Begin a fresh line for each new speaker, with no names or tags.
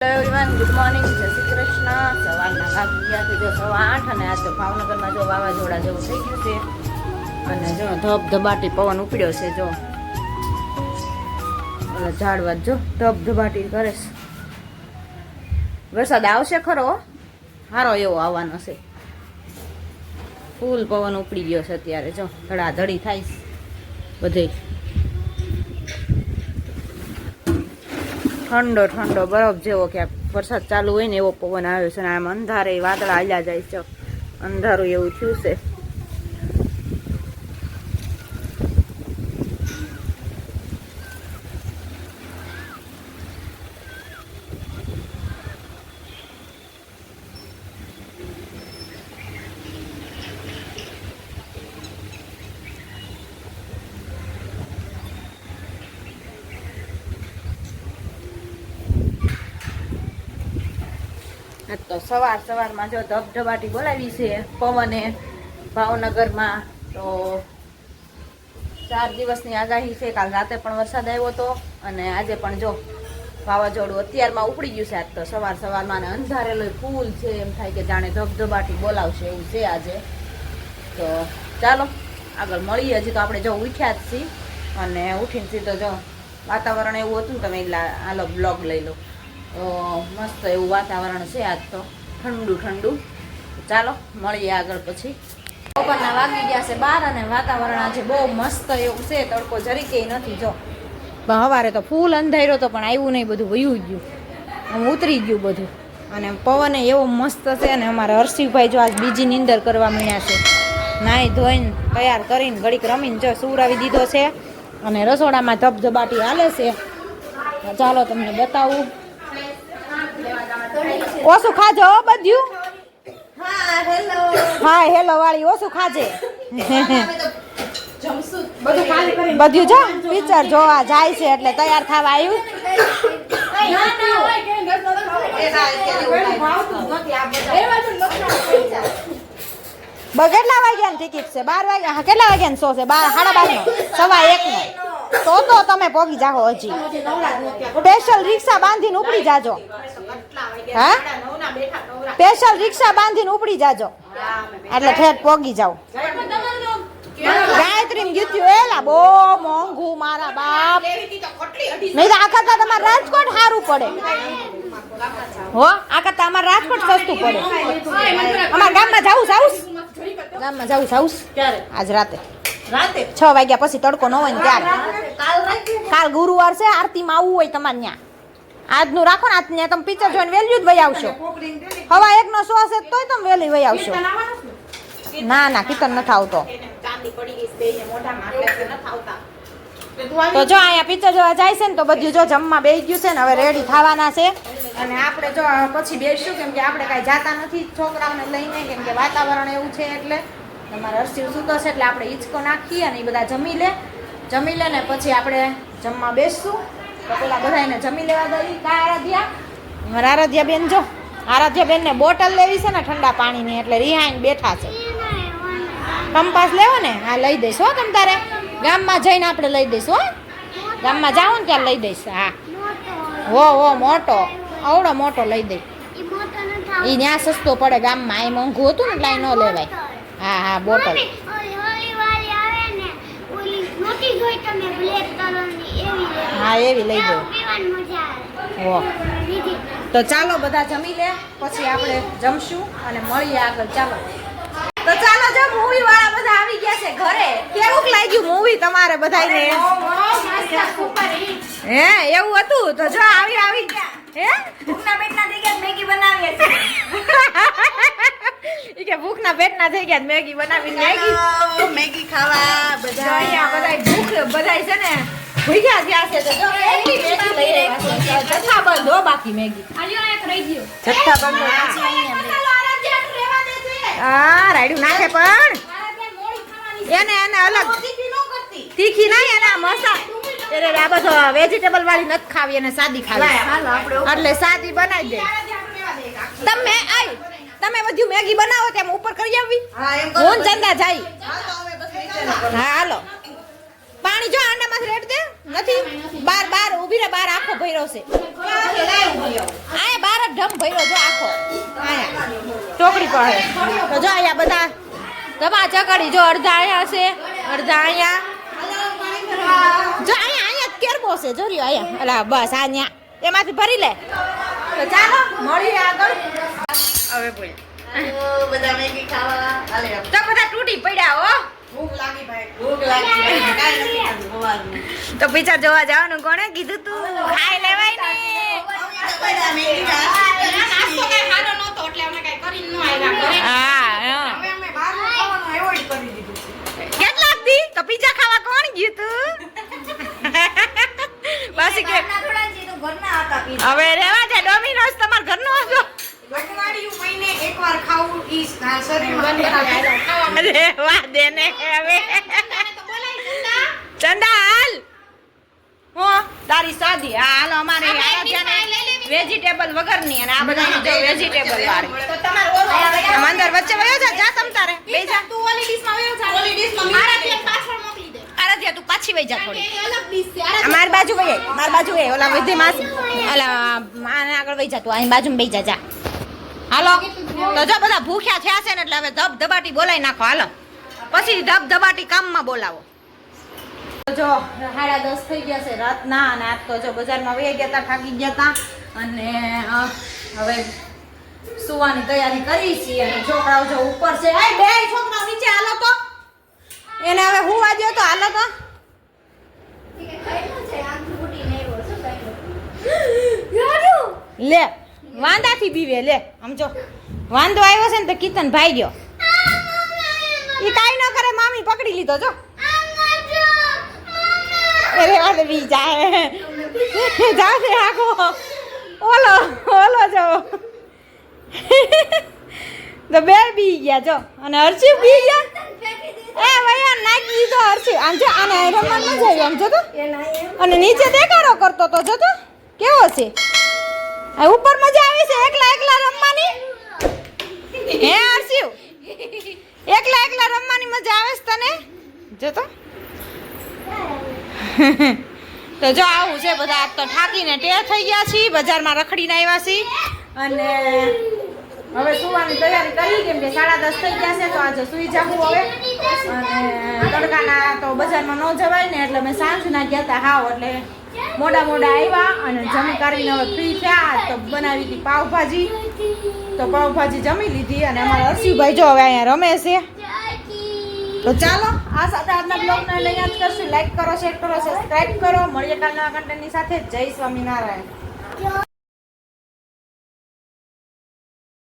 Hello everyone, good morning, જય શ્રી કૃષ્ણ. સવારના વાગી ગયા છે જો 8:15 અને આજ તો ભાવનગરમાં જો વાવાઝોડા જેવું થઈ ગયું છે અને જો ધબધબાટી પવન ઉપડ્યો છે. જો એટલે ઝાડવા જો ધબધબાટી કરે છે. વરસાદ આવશે ખરો, સારો એવો આવવાનો છે. ફૂલ પવન ઉપડી ગયો છે અત્યારે. જો ધડાધડી થાય છે બધે. ઠંડો ઠંડો બરફ જેવો ક્યાંક વરસાદ ચાલુ હોય ને એવો પવન આવ્યો છે. અને આમ અંધારે વાદળા હાલ્યા જાય છે. અંધારું એવું થયું છે. તો સવારમાં જો ધબધબાટી બોલાવી છે પવને ભાવનગરમાં. તો 4 દિવસની આગાહી છે. કાલ રાતે પણ વરસાદ આવ્યો હતો અને આજે પણ જો વાવાઝોડું અત્યારમાં ઉપડી ગયું છે. આજ તો સવારમાં અને અંધારેલું ફૂલ છે. એમ થાય કે જાણે ધબધબાટી બોલાવશે એવું છે આજે. તો ચાલો આગળ મળીએ. હજી તો આપણે જો ઉઠ્યા જ છીએ અને ઉઠીને સીધો જો વાતાવરણ એવું હતું. તમે આલો બ્લોગ લઈ લો. તો મસ્ત એવું વાતાવરણ છે આજ તો, ઠંડુ ઠંડુ. ચાલો મળીએ આગળ પછી. બપોરના વાગી ગયા છે 12 અને વાતાવરણ આજે બહુ મસ્ત એવું છે. તડકો જરીકે નથી. જો સવારે તો ફૂલ અંધાર્યો તો પણ આવ્યું નહીં, બધું વયું ગયું, આમ ઉતરી ગયું બધું. અને પવન એવો મસ્ત છે. અને અમારા હર્ષિભાઈ જો આજ બીજી નીંદર કરવા માંડ્યા છે. નાહી ધોઈને તૈયાર કરીને ઘડીક રમીને જો સુવરાવી દીધો છે અને રસોડામાં ધબધબાટી હાલે છે. ચાલો તમને બતાવું. ઓછું ખાજો બધું. હા હેલો વાળી ઓછું ખાજે. બધું જો પિક્ચર જોવા જાય છે એટલે તૈયાર થવા આવ્યું. કેટલા વાગ્યા ની ટિકિટ છે? 12 વાગ્યા. કેટલા વાગ્યા શો છે? 12:30 નો, 1:15 નો. તો તમે પોગી જાઓ. હજી સ્પેશિયલ રિક્ષા બાંધીને ઉપડી જાજો. હા સ્પેશિયલ રિક્ષા બાંધીને ઉપડી જાજો એટલે ઠેઠ પોગી જાવ. ગાયત્રી ને ગીત્યું એલા બહુ મોંઘું મારા બાપ. નહીં આ કરતા તમારે રાજકોટ સારું પડે. હો આ કરતા અમારે રાજકોટ સસ્તું પડે. અમારા ગામમાં જાવું આજ રાતે 6 વાગ્યા પછી તડકો ન હોય ને ત્યારે. કાલ ગુરુવાર છે, આરતીમાં આવવું હોય તમારે ત્યાં આજનું રાખો ને. આજ ત્યાં તમે પિક્ચર જોઈને વેલ્યુ જ વહી આવશો. 1:15 નો શો હશે તોય તમે વેલી વહી આવશો. ના કીર્તન નથી આવતો. તો જો અહીંયા પિક્ચર જોવા જાય છે ને તો બધું જો જમવા બેસી ગયું છે ને હવે રેડી થવાના છે. અને આપણે જો પછી બેસીશું કેમ કે આપણે કાંઈ જાતા નથી છોકરાઓને લઈને, કેમ કે વાતાવરણ એવું છે. એટલે તમારે હર્ષિવ સૂતો છે એટલે આપણે હિંચકો નાખીએ અને એ બધા જમી લે ને પછી આપણે જમવા બેસશું. તો પેલા બધાને જમી લેવા દઈ. કા આરાધ્યા? મારા આરાધ્યા બેન જો, આરાધ્યા બેન ને બોટલ લેવી છે ને ઠંડા પાણીની એટલે રિહાઈને બેઠા છે. કંપાસ લેવો ને? હા લઈ દઈશ હો. તમ તારે ગામમાં જઈને આપણે લઈ દઈશું. હો ગામમાં જાઓ ને ત્યારે લઈ દઈશ. હા હો મોટો આવડો મોટો લઈ દઈ. એ ત્યાં સસ્તો પડે ગામમાં. એ મોંઘું હતું ને એટલે ન લેવાય. હા બોટલ. હા એવી લઈ દો. હો તો ચાલો બધા જમી લે પછી આપણે જમશું અને મળીએ આગળ. ચાલો તો ચાલો જો મૂવી વાળા બધા આવી ગયા છે ઘરે. કેવું લાગ્યું મૂવી તમારે બધાને? હે એવું હતું? તો જો આવી ગયા. હે ભૂખના પેટના થઈ ગયા મેગી બનાવીએ છે. ઈ કે ભૂખના પેટના થઈ ગયા મેગી બનાવી. મેગી ખાવા બધા અહીંયા બધા ભૂખ બધાય છે ને ભૂખ્યા થયા છે. તો જો એટલી મેગી લઈ રહ્યા છે. જથ્થાબંધ હો બાકી મેગી. આલ્યો એક રહી ગયો. જથ્થાબંધ પાછી અહીંયા રાયડું નાખે પણ એને અલગ તીખી નહીં. એને મસાલા આ બધો વેજીટેબલ વાળી નથી ખાવી, એને સાદી ખાવી એટલે સાદી બનાવી દે. તમે બધું મેગી બનાવો તેમ ઉપર કરી આવી. હું ચંદા જાય. હા હાલો પાણી જો આનામાં રેડ દે નથી બાર બાર ઊભી રે બાર આખો ભર્યો છે આયા બાર જ ઢમ ભર્યો જો આખો આયા ટોકરી પડે તો જો આયા બધા ધબા ચકડી જો અડધા આયા છે અડધા આયા જો આયા કેરબો છે જો રહ્યો આયા અલા બસ આયા એમાંથી ભરી લે તો ચાલો મળીએ આગળ હવે બોલ
બધા મેગી ખાવા હાલે
તો બધા તૂટી પડ્યા હો
ભૂખ લાગી ભાઈ કાઈ નથી ખાધું સવારનું
તો પિક્ચર જોવા જવાનું કોણે કીધું તું ખાઈ લેવાય ને
બધા મેગી
નાસ્તો કઈ સારો નહોતો એટલે અમે કઈ કરીને ન આવ્યા ઘરે.
હા
હવે અમે બહારનું ખાવાનું એવોઇડ કરી દીધું છે
કેટલાક દી તો પિઝા ખાવા કોણ ગયું તું પાછી કે
ઘરના હતા પીઝા
હવે રેવા દે ડોમિનોઝ તમાર ઘરનો હતો
અઠવાડિયું મહિને એકવાર ખાવું ઈ શરીરમાં
રેવા દે ને હવે ચંદા હાલ હો તારી સાદી હાલ અમારે વેજીટેબલ વગરની અને આ બધા જો વેજીટેબલ વાળી
તો તમારો ઓલો
આમ અંદર વચ્ચે વયો જા તમ તારે બે જા
તું ઓલી ડીશમાં વેવ જા ઓલી ડીશમાં મારા ત્યાં પાછળ મોકલી દે
આરાધ્યા તું પાછી વઈ જા થોડી
એ અલગ ડીશ છે
આ મારી બાજુ વઈ મારી બાજુ વઈ ઓલા વિધિ માસ ઓલા આને આગળ વઈ જા તું અહીં બાજુમાં બેસી જા હાલો તો જો બધા ભૂખ્યા થયા છે ને એટલે હવે ધબ ધબાટી બોલાવી નાખો હાલો પછી ધબ ધબાટી કામમાં બોલાવો જો 10:30 થઈ ગયા છે રાતના અને આજ તો જો બજારમાં વહી ગયા હતા થાકી ગયા હતા અને હવે સુવાની તૈયારી કરી છે અને છોકરાઓ જો ઉપર છે એ બે છોકરાઓ નીચે હાલો તો એને હવે હુવા દ્યો તો હાલો તો લે વાંદાથી બીવે લે આમ જો વાંદો આવ્યો છે ને તો કીર્તન ભાઈ ગયો ઈ કાઈ ન કરે મામી પકડી લીધો જો અરે વાલે બી જાય જાશે આખો ઓલો ઓલો જો તો બે બી ગયા જો અને હર્ષિવ બી ગયા એ ભૈયા નાખી દીધો હર્ષિવ આમ જો આને રમવા ન જાય આમ જો તો અને નીચે દેખાડો કરતો તો જો તો કેવો છે આ ઉપર મજા આવે છે એકલા એકલા રમવાની હે હર્ષિવ એકલા એકલા રમવાની મજા આવે છે તને જો તો તો જો આવું છે બધા આજ તો થાકીને ટેર થઈ ગયા છીએ બજારમાં રખડીને આવ્યા છીએ અને હવે સુવાની તૈયારી કરી કેમ કે 10:30 થઈ ગયા છે તો આજે સુઈ જાવું હવે અને તડકાના તો બજારમાં ન જવાય ને એટલે મેં સાંજના ગયા હતા હાવ એટલે મોડા આવ્યા અને જમી કરીને હવે ફ્રી થયા તો બનાવી હતી પાવભાજી તો પાવભાજી જમી લીધી અને અમારા હર્ષિભાઈ જો હવે અહીંયા રમે છે તો ચાલો આ સાથે આજના બ્લોગને અહીંયા જ કરશું લાઈક કરો શેર કરો સબસ્ક્રાઇબ કરો મળીએ કાલના કન્ટેન્ટની સાથે જય સ્વામિનારાયણ